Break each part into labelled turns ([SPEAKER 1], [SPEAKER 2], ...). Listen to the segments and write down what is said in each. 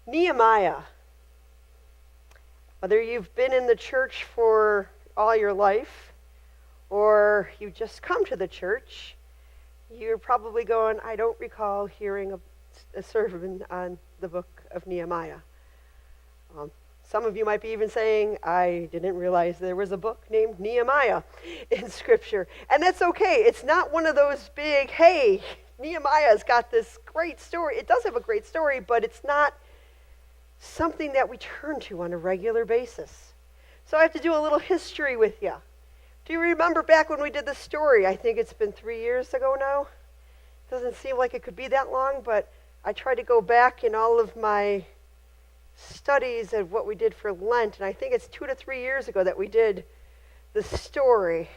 [SPEAKER 1] Nehemiah. Whether you've been in the church for all your life or you just come to the church, you're probably going, I don't recall hearing a sermon on the book of Nehemiah. Some of you might be even saying, I didn't realize there was a book named Nehemiah in Scripture. And that's okay. It's not one of those big, hey, Nehemiah's got this great story. It does have a great story, but it's not something that we turn to on a regular basis. So I have to do a little history with you. Do you remember back when we did the story? I think it's been 3 years ago now. Doesn't seem like it could be that long, but I tried to go back in all of my studies of what we did for Lent, and I think it's 2 to 3 years ago that we did the story.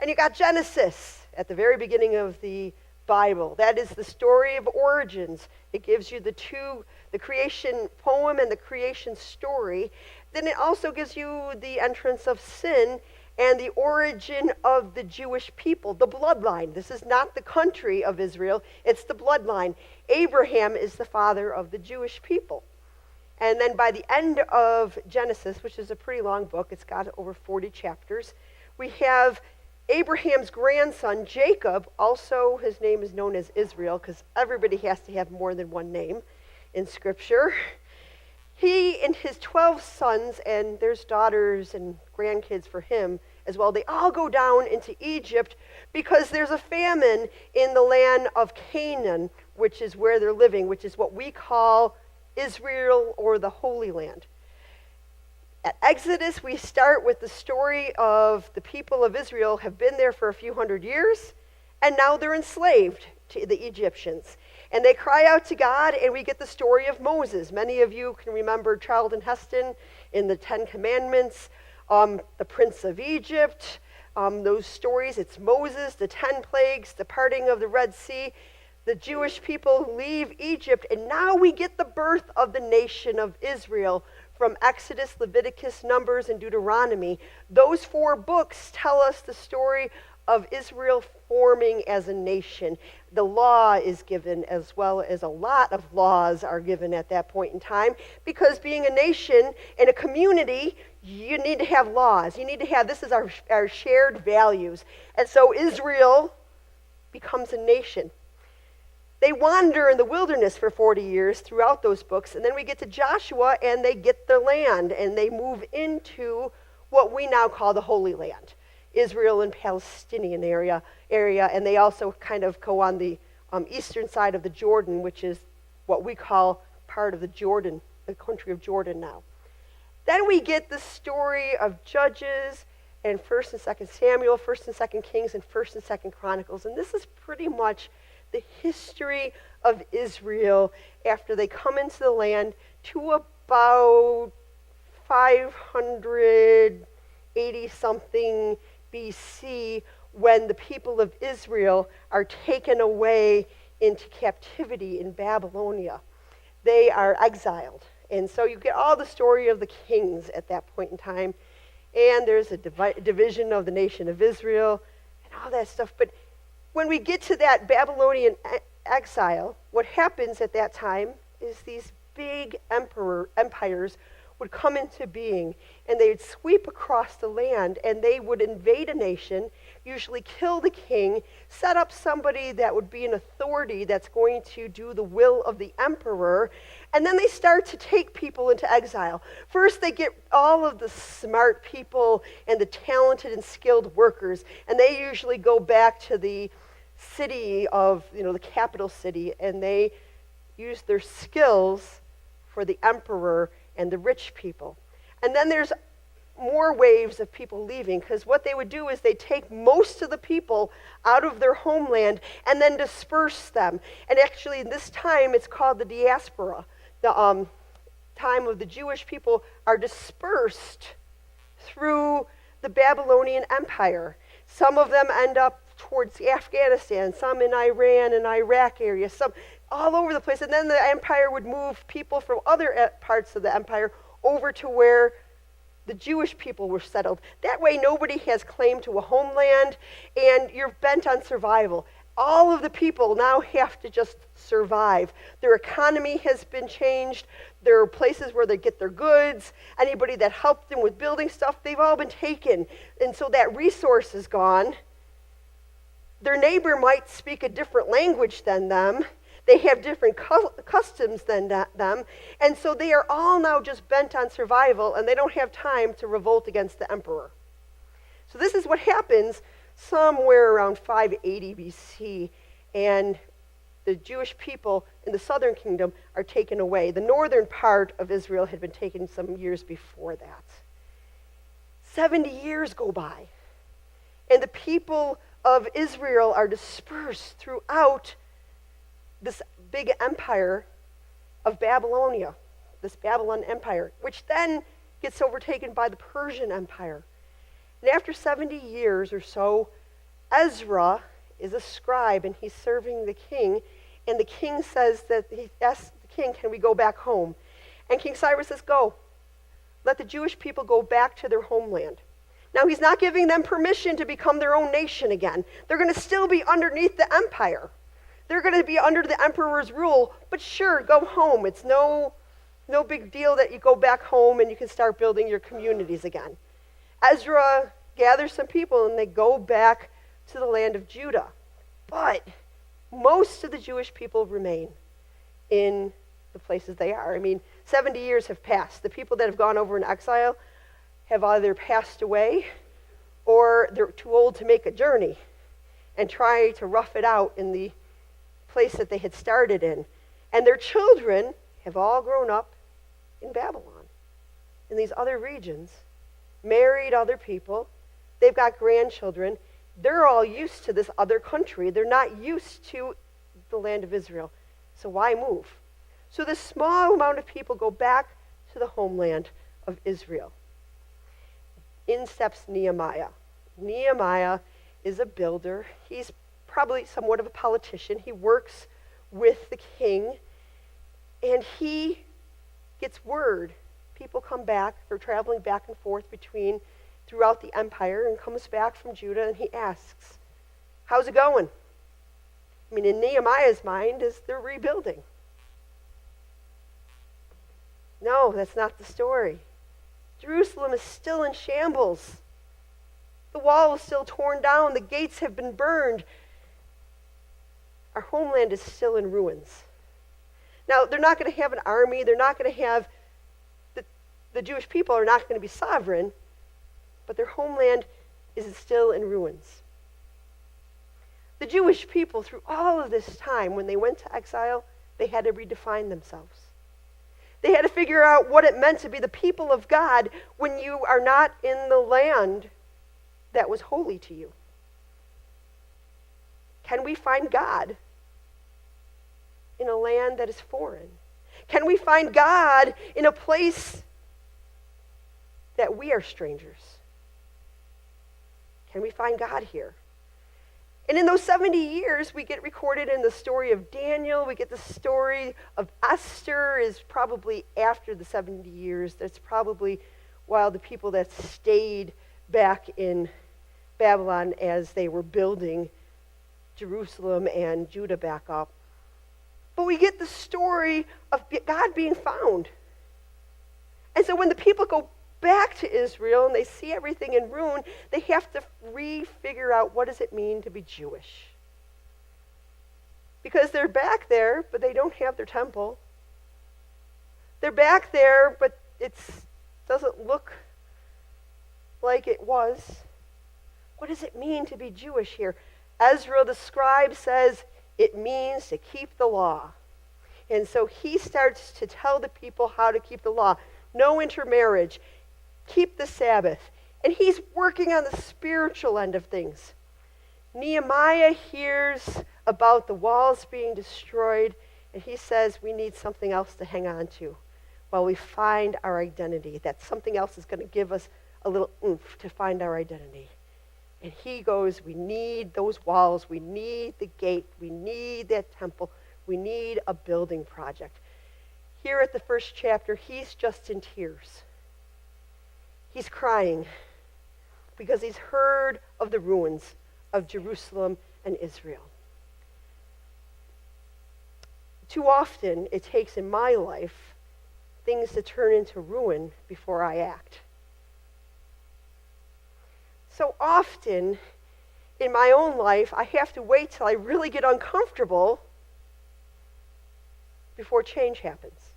[SPEAKER 1] And you got Genesis at the very beginning of the Bible. That is the story of origins. It gives you the creation poem and the creation story. Then it also gives you the entrance of sin and the origin of the Jewish people, the bloodline. This is not the country of Israel, it's the bloodline. Abraham is the father of the Jewish people. And then by the end of Genesis, which is a pretty long book, it's got over 40 chapters, we have Abraham's grandson, Jacob. Also, his name is known as Israel, because everybody has to have more than one name in Scripture. He and his 12 sons, and there's daughters and grandkids for him as well, they all go down into Egypt because there's a famine in the land of Canaan, which is where they're living, which is what we call Israel or the Holy Land. At Exodus, we start with the story of the people of Israel have been there for a few hundred years, and now they're enslaved to the Egyptians. And they cry out to God, and we get the story of Moses. Many of you can remember Charlton Heston in the Ten Commandments, the Prince of Egypt, those stories. It's Moses, the 10 plagues, the parting of the Red Sea. The Jewish people leave Egypt, and now we get the birth of the nation of Israel from Exodus, Leviticus, Numbers, and Deuteronomy. Those 4 books tell us the story of Israel forming as a nation. The law is given, as well as a lot of laws are given at that point in time, because being a nation and a community, you need to have laws. You need to have, this is our shared values. And so Israel becomes a nation. They wander in the wilderness for 40 years throughout those books, and then we get to Joshua, and they get the land, and they move into what we now call the Holy Land, Israel and Palestinian area, and they also kind of go on the eastern side of the Jordan, which is what we call part of the Jordan, the country of Jordan now. Then we get the story of Judges and 1st and 2nd Samuel, 1st and 2nd Kings, and 1st and 2nd Chronicles, and this is pretty much the history of Israel after they come into the land to about 580-something BC, when the people of Israel are taken away into captivity in Babylonia. They are exiled. And so you get all the story of the kings at that point in time. And there's a division of the nation of Israel and all that stuff. But when we get to that Babylonian exile, what happens at that time is these big empires would come into being, and they would sweep across the land, and they would invade a nation, usually kill the king, set up somebody that would be an authority that's going to do the will of the emperor, and then they start to take people into exile. First, they get all of the smart people and the talented and skilled workers, and they usually go back to the city of, the capital city, and they use their skills for the emperor and the rich people. And then there's more waves of people leaving, because what they would do is they take most of the people out of their homeland and then disperse them. And actually, this time it's called the diaspora. The time of the Jewish people are dispersed through the Babylonian Empire. Some of them end up towards Afghanistan, some in Iran and Iraq area, some all over the place. And then the empire would move people from other parts of the empire over to where the Jewish people were settled. That way nobody has claim to a homeland, and you're bent on survival. All of the people now have to just survive. Their economy has been changed. There are places where they get their goods. Anybody that helped them with building stuff, they've all been taken. And so that resource is gone. Their neighbor might speak a different language than them. They have different customs than them. And so they are all now just bent on survival, and they don't have time to revolt against the emperor. So this is what happens somewhere around 580 BC, and the Jewish people in the southern kingdom are taken away. The northern part of Israel had been taken some years before that. 70 years go by, and the people of Israel are dispersed throughout this big empire of Babylonia, this Babylon Empire, which then gets overtaken by the Persian Empire. And after 70 years or so, Ezra is a scribe, and he's serving the king. And the king says that he asks the king, can we go back home? And King Cyrus says, go. Let the Jewish people go back to their homeland. Now, he's not giving them permission to become their own nation again. They're going to still be underneath the empire. They're going to be under the emperor's rule, but sure, go home. It's no big deal that you go back home and you can start building your communities again. Ezra gathers some people and they go back to the land of Judah. But most of the Jewish people remain in the places they are. 70 years have passed. The people that have gone over in exile have either passed away or they're too old to make a journey and try to rough it out in the place that they had started in. And their children have all grown up in Babylon, in these other regions, married other people. They've got grandchildren. They're all used to this other country. They're not used to the land of Israel. So why move? So this small amount of people go back to the homeland of Israel. In steps Nehemiah. Nehemiah is a builder. He's probably somewhat of a politician. He works with the king, and he gets word. People come back. They're traveling back and forth throughout the empire, and comes back from Judah, and he asks, how's it going? In Nehemiah's mind, is they're rebuilding. No, that's not the story. Jerusalem is still in shambles. The wall is still torn down. The gates have been burned. Our homeland is still in ruins. Now, they're not going to have an army. They're not going to have, the Jewish people are not going to be sovereign, but their homeland is still in ruins. The Jewish people, through all of this time, when they went to exile, they had to redefine themselves. They had to figure out what it meant to be the people of God when you are not in the land that was holy to you. Can we find God in a land that is foreign? Can we find God in a place that we are strangers? Can we find God here? And in those 70 years, we get recorded in the story of Daniel. We get the story of Esther is probably after the 70 years. That's probably while the people that stayed back in Babylon as they were building Jerusalem and Judah back up. But we get the story of God being found. And so when the people go back to Israel and they see everything in ruin, they have to re-figure out what does it mean to be Jewish. Because they're back there, but they don't have their temple. They're back there, but it doesn't look like it was. What does it mean to be Jewish here? Ezra the scribe says it means to keep the law. And so he starts to tell the people how to keep the law. No intermarriage. Keep the Sabbath. And he's working on the spiritual end of things. Nehemiah hears about the walls being destroyed, and he says we need something else to hang on to while we find our identity. That something else is going to give us a little oomph to find our identity. And he goes, we need those walls, we need the gate, we need that temple, we need a building project. Here at the first chapter, he's just in tears. He's crying because he's heard of the ruins of Jerusalem and Israel. Too often, it takes in my life things to turn into ruin before I act. So often, in my own life, I have to wait till I really get uncomfortable before change happens.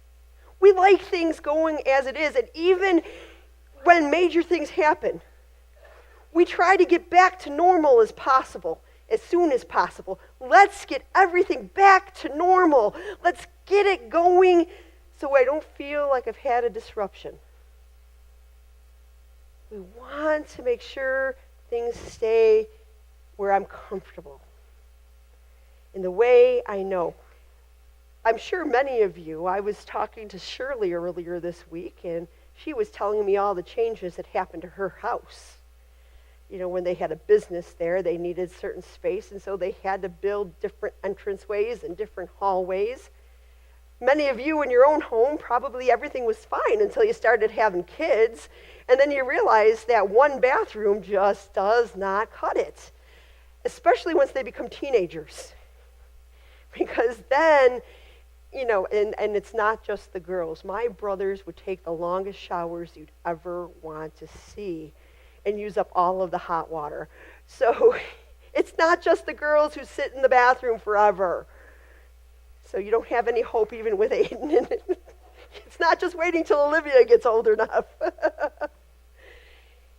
[SPEAKER 1] We like things going as it is, and even when major things happen, we try to get back to normal as possible, as soon as possible. Let's get everything back to normal. Let's get it going so I don't feel like I've had a disruption. We want to make sure things stay where I'm comfortable, in the way I know. I'm sure many of you, I was talking to Shirley earlier this week, and she was telling me all the changes that happened to her house. You know, when they had a business there, they needed certain space, and so they had to build different entranceways and different hallways. Many of you in your own home, probably everything was fine until you started having kids, and then you realize that one bathroom just does not cut it, especially once they become teenagers. Because then, you know, and it's not just the girls. My brothers would take the longest showers you'd ever want to see and use up all of the hot water. So it's not just the girls who sit in the bathroom forever. So you don't have any hope even with Aiden. It's not just waiting till Olivia gets old enough.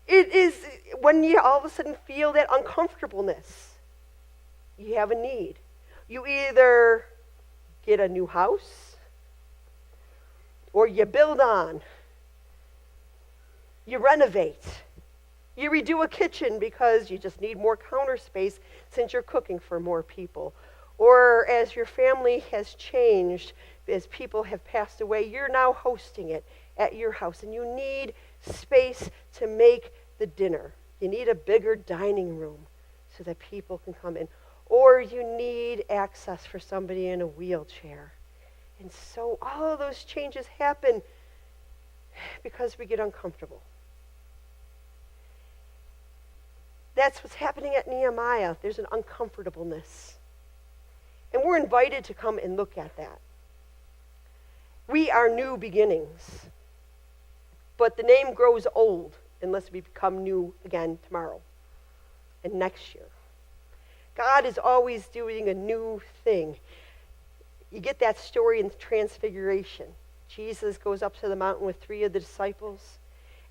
[SPEAKER 1] It is when you all of a sudden feel that uncomfortableness. You have a need. You either get a new house or you build on. You renovate. You redo a kitchen because you just need more counter space since you're cooking for more people. Or as your family has changed, as people have passed away, you're now hosting it at your house, and you need space to make the dinner. You need a bigger dining room so that people can come in. Or you need access for somebody in a wheelchair. And so all of those changes happen because we get uncomfortable. That's what's happening at Nehemiah. There's an uncomfortableness. And we're invited to come and look at that. We are new beginnings. But the name grows old unless we become new again tomorrow and next year. God is always doing a new thing. You get that story in Transfiguration. Jesus goes up to the mountain with 3 of the disciples.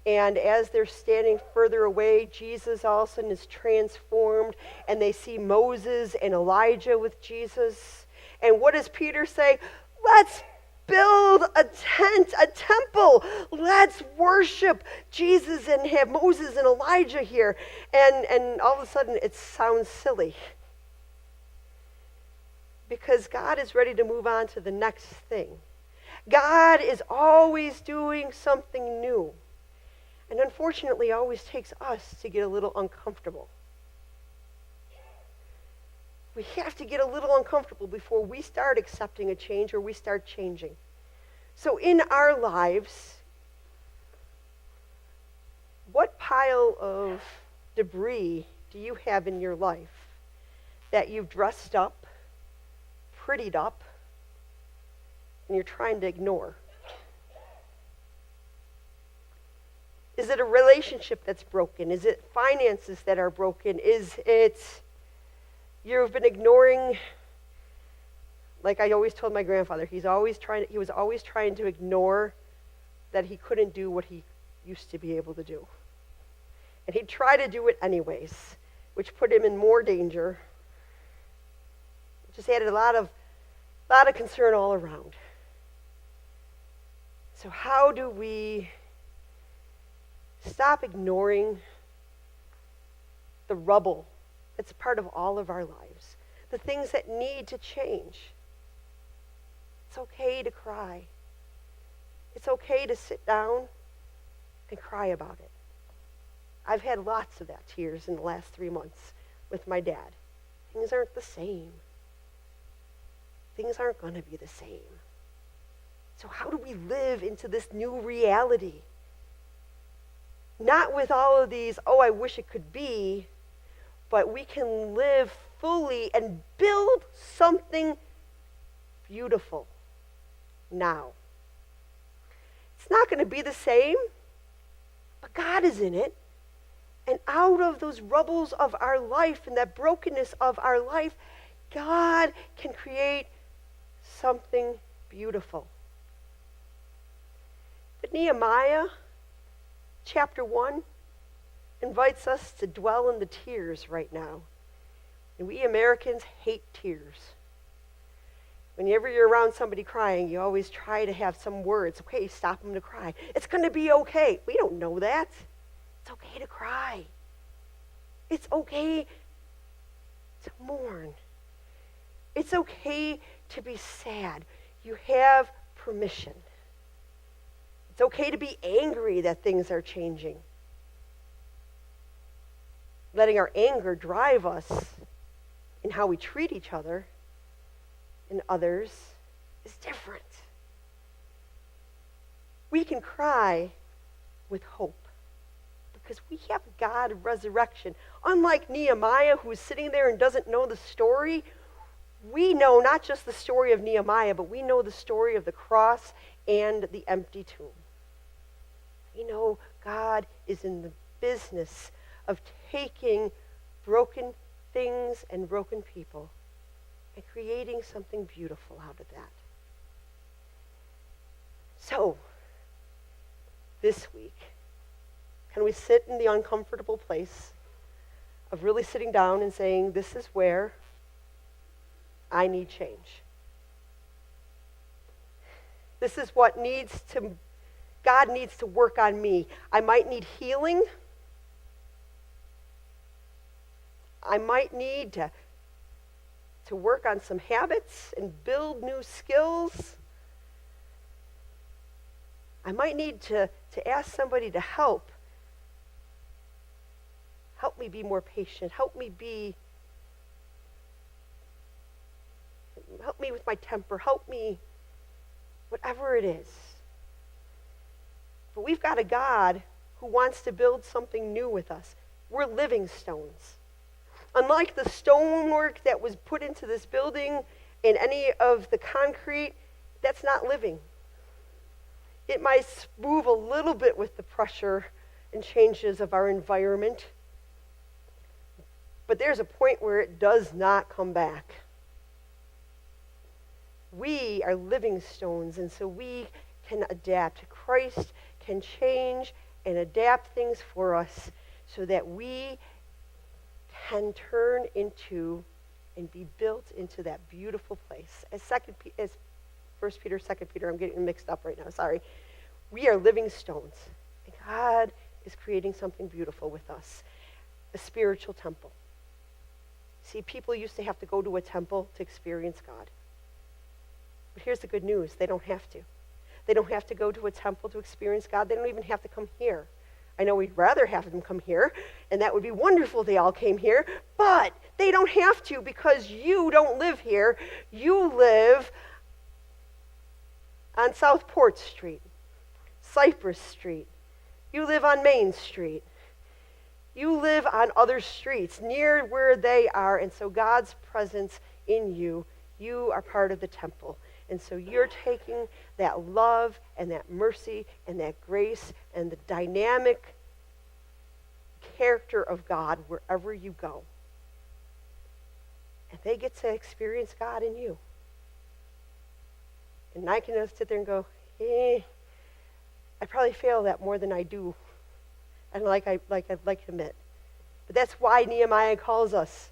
[SPEAKER 1] And as they're standing further away, Jesus all of a sudden is transformed, and they see Moses and Elijah with Jesus. And what does Peter say? Let's build a tent, a temple. Let's worship Jesus and have Moses and Elijah here. And all of a sudden it sounds silly. Because God is ready to move on to the next thing. God is always doing something new. And unfortunately, it always takes us to get a little uncomfortable. We have to get a little uncomfortable before we start accepting a change or we start changing. So in our lives, what pile of debris do you have in your life that you've dressed up, prettied up, and you're trying to ignore? Is it a relationship that's broken? Is it finances that are broken? Is it you've been ignoring? Like I always told my grandfather, he was always trying to ignore that he couldn't do what he used to be able to do. And he'd try to do it anyways, which put him in more danger. It just added a lot of concern all around. So how do we stop ignoring the rubble that's part of all of our lives, the things that need to change? It's okay to cry. It's okay to sit down and cry about it. I've had lots of that tears in the last 3 months with my dad. Things aren't the same. Things aren't going to be the same. So how do we live into this new reality? Not with all of these, oh, I wish it could be, but we can live fully and build something beautiful now. It's not going to be the same, but God is in it. And out of those rubbles of our life and that brokenness of our life, God can create something beautiful. But Nehemiah chapter 1 invites us to dwell in the tears right now. And we Americans hate tears. Whenever you're around somebody crying, you always try to have some words. Okay, stop them to cry. It's going to be okay. We don't know that. It's okay to cry. It's okay to mourn. It's okay to be sad. You have permission. It's okay to be angry that things are changing. Letting our anger drive us in how we treat each other and others is different. We can cry with hope because we have God of resurrection. Unlike Nehemiah, who is sitting there and doesn't know the story, we know not just the story of Nehemiah, but we know the story of the cross and the empty tomb. We know God is in the business of taking broken things and broken people and creating something beautiful out of that. So, this week, can we sit in the uncomfortable place of really sitting down and saying, this is where I need change. This is what God needs to work on me. I might need healing. I might need to work on some habits and build new skills. I might need to ask somebody to help. Help me be more patient. Help me with my temper. Help me, whatever it is. But we've got a God who wants to build something new with us. We're living stones. Unlike the stonework that was put into this building and any of the concrete, that's not living. It might move a little bit with the pressure and changes of our environment, but there's a point where it does not come back. We are living stones, and so we can adapt. Christ can change and adapt things for us so that we can turn into and be built into that beautiful place. As 1 Peter, 2 Peter, I'm getting mixed up right now, sorry. We are living stones, and God is creating something beautiful with us, a spiritual temple. See, people used to have to go to a temple to experience God. But here's the good news, they don't have to. They don't have to go to a temple to experience God. They don't even have to come here. I know we'd rather have them come here, and that would be wonderful if they all came here, but they don't have to because you don't live here. You live on Southport Street, Cypress Street. You live on Main Street. You live on other streets near where they are, and so God's presence in you, you are part of the temple. And so you're taking that love and that mercy and that grace and the dynamic character of God wherever you go. And they get to experience God in you. And I can just sit there and go, I probably fail that more than I do. And I'd like to admit. But that's why Nehemiah calls us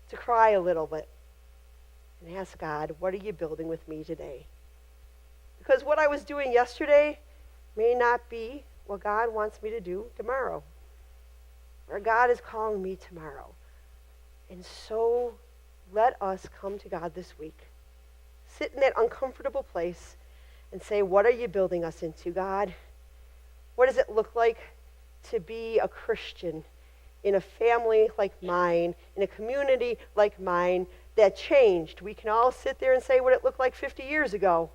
[SPEAKER 1] to cry a little bit. And ask God, what are you building with me today? Because what I was doing yesterday may not be what God wants me to do tomorrow. Or God is calling me tomorrow. And so let us come to God this week. Sit in that uncomfortable place and say, what are you building us into, God? What does it look like to be a Christian in a family like mine, in a community like mine, that changed? We can all sit there and say what it looked like 50 years ago.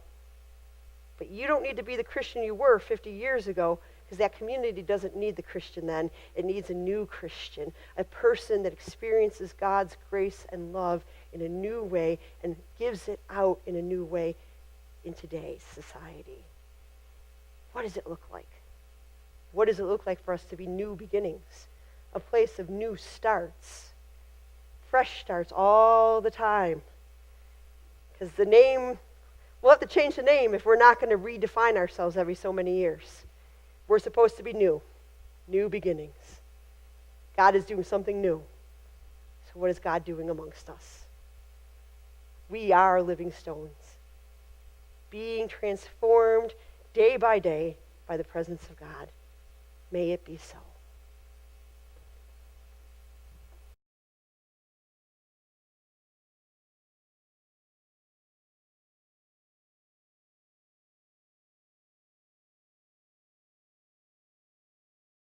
[SPEAKER 1] But you don't need to be the Christian you were 50 years ago Because that community doesn't need the Christian then. It needs a new Christian, a person that experiences God's grace and love in a new way and gives it out in a new way in today's society. What does it look like? What does it look like for us to be new beginnings? A place of new starts, fresh starts all the time. Because the name, we'll have to change the name if we're not going to redefine ourselves every so many years. We're supposed to be new beginnings. God is doing something new. So what is God doing amongst us? We are living stones, being transformed day by day by the presence of God. May it be so.